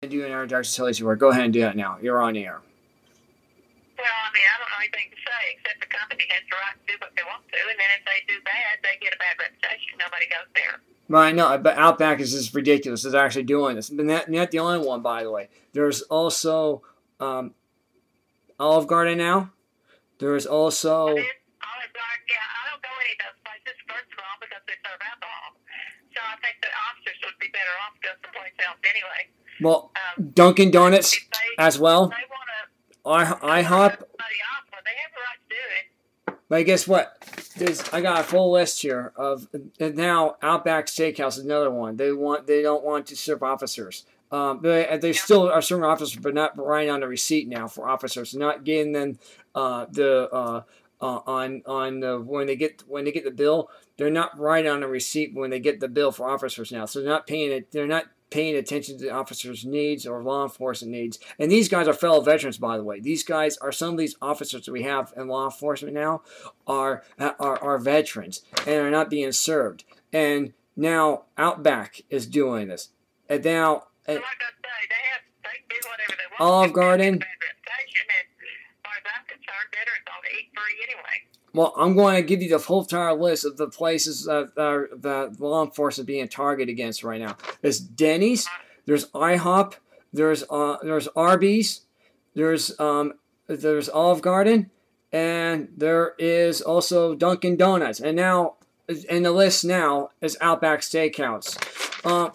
Do an introduction, tell us your word. Go ahead and do that now. You're on the air. Well, I mean, I don't know anything to say except the company has the right to do what they want to, and then if they do bad, they get a bad reputation. Nobody goes there. Right, no, but Outback is just ridiculous. They're actually doing this. But not the only one, by the way. There's also Olive Garden now. There's also. Olive Garden, yeah, I don't go any of those places, first of all, because they serve alcohol. So I think the officers would be better off going someplace else anyway. Well, Dunkin' Donuts as well. They want to. IHOP. They have a right to do it. But guess what? I got a full list here of now Outback Steakhouse is another one. They don't want to serve officers. They still are serving officers, but not writing on the receipt now for officers. Not getting them when they get the bill. They're not writing on the receipt when they get the bill for officers now. So they're not paying it. They're not paying attention to the officers' needs or law enforcement needs. And these guys are fellow veterans, by the way. These guys are some of these officers that we have in law enforcement now are veterans and are not being served. And now Outback is doing this. And now like I say, they do whatever they want. Olive Garden. Well, I'm going to give you the whole entire list of the places that law enforcement being targeted against right now. There's Denny's, there's IHOP, there's Arby's, there's Olive Garden, and there is also Dunkin' Donuts. And now, in the list now is Outback Steakhouse. Well,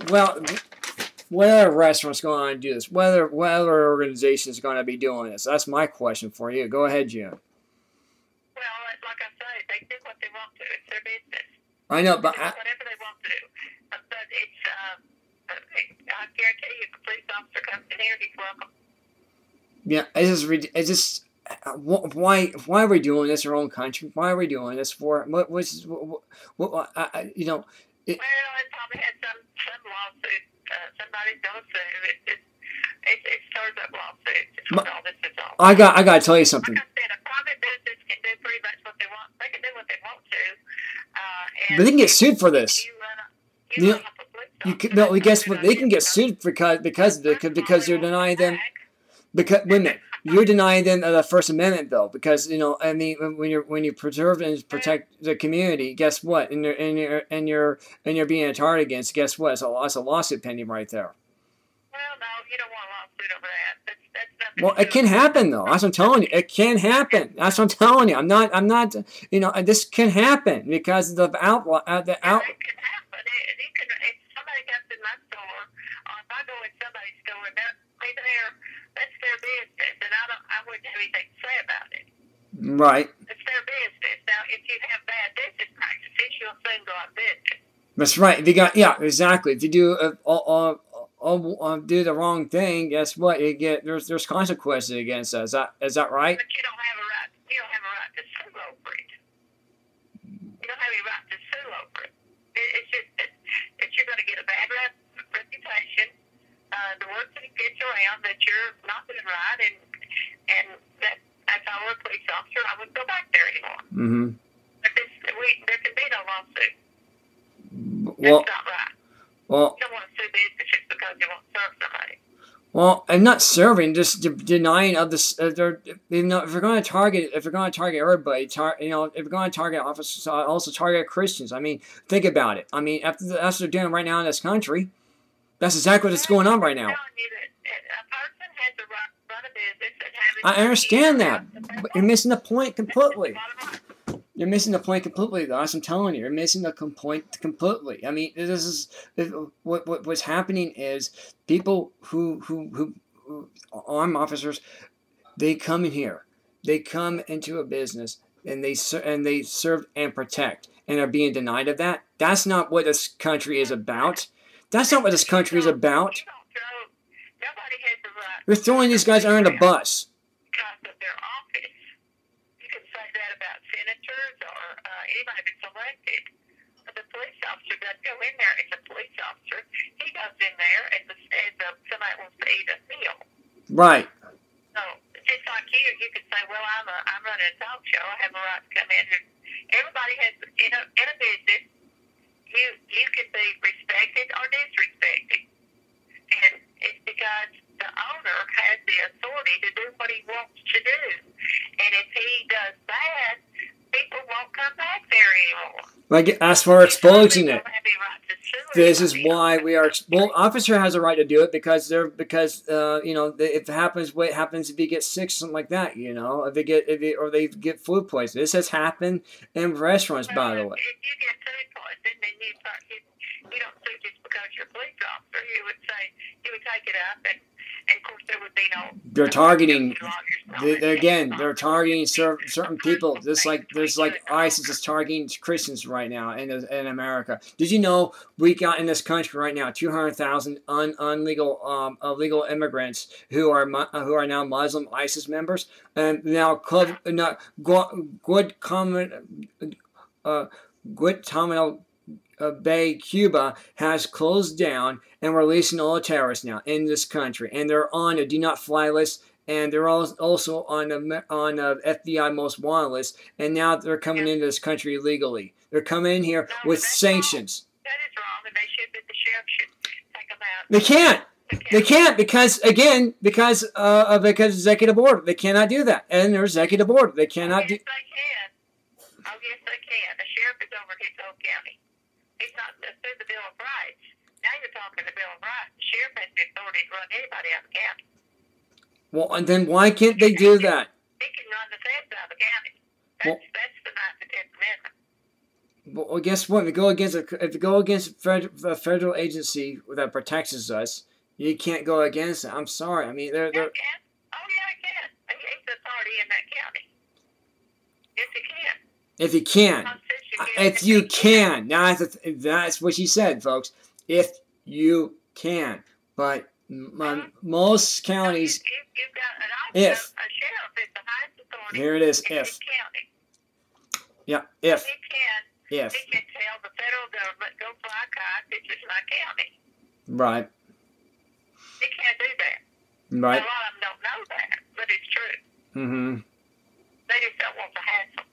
what other restaurants going to do this? What other organizations going to be doing this? That's my question for you. Go ahead, June. Well, like I say, they do what they want to. It's their business. I know, but whatever they want to do. But it's, I guarantee you, if a police officer comes in here, he's welcome. Yeah, it's just why are we doing this in our own country? Why are we doing this for? What you know? Well, it probably had some lawsuit. Somebody's going to sue. It stirs up lawsuits. It's what all this is all. I got to tell you something. Like I said, a private business can do pretty much what they want. They can do what they want to. But they can get sued for this. No, guess what? They can get sued because you're denying them. Because wait a minute, you're denying them the First Amendment though. Because I mean, when you preserve and protect the community, guess what? And you're being a target against. Guess what? It's a lawsuit pending right there. Well, no, you don't want a lawsuit over that. That's nothing. Well, it can happen though. That's what I'm telling you. It can happen. That's what I'm telling you. I'm not. This can happen because the outlaw. It can happen. If somebody comes in my store, or if I go in somebody's store, that's their business, and I wouldn't have anything to say about it. Right. It's their business. Now, if you have bad business practices, you'll soon go out of business. That's right. If you got exactly. If you do do the wrong thing, guess what? There's consequences against us. Is that right? But you don't have a right. You don't have a right to sue over it. You don't have any right to sue over it. It's just that you're going to get a bad reputation. The word gets around that you're not doing right, and that if I were a police officer, I wouldn't go back there anymore. Mm-hmm. But there can be no lawsuit. That's not right. Well, you don't want to sue business just because you want to serve somebody. Well, I'm not serving, just denying of this. If you're going to target everybody, if you're going to target officers, also target Christians. I mean, think about it. I mean, that's what they're doing right now in this country. That's exactly what's going on right now. I'm telling you that a person has the right to run a business and have I understand that, but you're missing the point completely. You're missing the point completely, though. That's what I'm telling you. You're missing the point completely. I mean, this is what's happening is people who armed officers, they come in here, they come into a business and they serve and protect, and are being denied of that. That's not what this country is about. That's not what this country is about. Nobody has the right. We're throwing these guys under the bus. Because of their office. You can say that about senators or anybody that's elected. But the police officer doesn't go in there as a police officer. He goes in there as somebody wants to eat a meal. Right. So just like you can say, well, I'm running a talk show. I have a right to come in. And everybody has in a business. You can be respected or disrespected. And to do what he wants to do. And if he does that, people won't come back there anymore. Like, as for exposing it. Don't have any right to sue This is anybody. why we are. Well, officer has a right to do it because you know, if it happens, what happens if he gets sick, something like that, you know, or they get food poisoning. This has happened in restaurants, by the way. If you get food poisoning, then you don't sue just because you're a police officer. You would take it up, and of course there would be no. They're targeting. They're targeting certain people. Just like ISIS is targeting Christians right now in America. Did you know we got in this country right now 200,000 illegal immigrants who are now Muslim ISIS members, and now Guantanamo Bay, Cuba has closed down and releasing all the terrorists now in this country, and they're on a do not fly list, and they're also on FBI most wanted list, and now they're coming into this country illegally. They're coming in here with sanctions. That is wrong, and the sheriff should take them out. They can't. They can't because executive order. They cannot do that, and there's executive order. They cannot do. Yes, they can. Oh, yes, they can. The sheriff is over his own county. He's not through the Bill of Rights. Now you're talking the Bill of Rights. The sheriff has the authority to run anybody out of the county. Well, and then why can't they do that? He can run the feds out of the county. That's the 9th and 10th Amendment. Well, guess what? If you go against a federal agency that protects us, you can't go against it. I'm sorry. I mean, they're. Oh, yeah, I can. He's the authority in that county. Yes, he can. If you can. If you can. Now, that's what she said, folks. If you can. But most counties. You've got a sheriff is the highest authority. Here it is. In If. his county. Yeah. If. He can tell the federal government, go fly kites, this is my county. Right. He can't do that. Right. A lot of them don't know that, but it's true. Mm-hmm. They just don't want the hassle.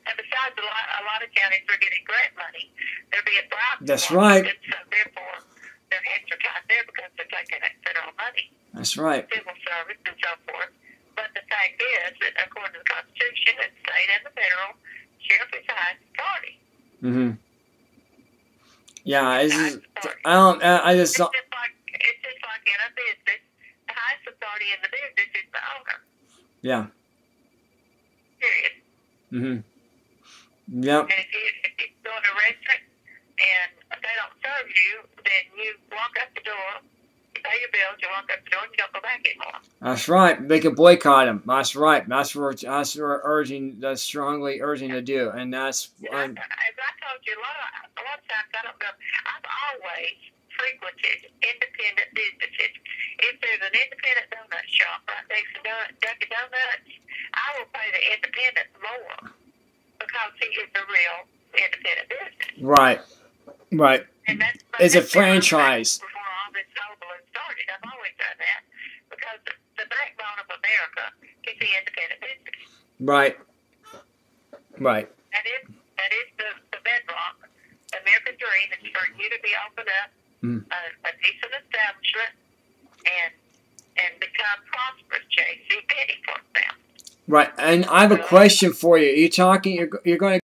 And besides, a lot of counties are getting grant money. They're being bribed. That's right. And so therefore, their hands are tied there because they're taking that federal money. That's right. Civil service and so forth. But the fact is that according to the Constitution, the state and the federal sheriff is the highest authority. Mm-hmm. Yeah, it's just It's just like in a business. The highest authority in the business is the owner. Yeah. Period. Mm-hmm. Yep. And if you go to a restaurant and they don't serve you, then you walk up the door, you pay your bills, you walk up the door, and you don't go back anymore. That's right. They can boycott them. That's right. That's what we're strongly urging to do, and that's. As I told you, a lot of times I don't go. I've always frequented independent businesses. If there's an independent donut shop right next to Dunkin' Donuts, I will pay the independent more because he is a real independent business. Right. Right. And it's a franchise. Before all this balloon started, I've always done that because the backbone of America is the independent business. Right. Right. That is the bedrock. The American dream is for you to be opened up, a decent establishment, and become prosperous. J.C. Penney for them. Right. And I have a question for you. You're going to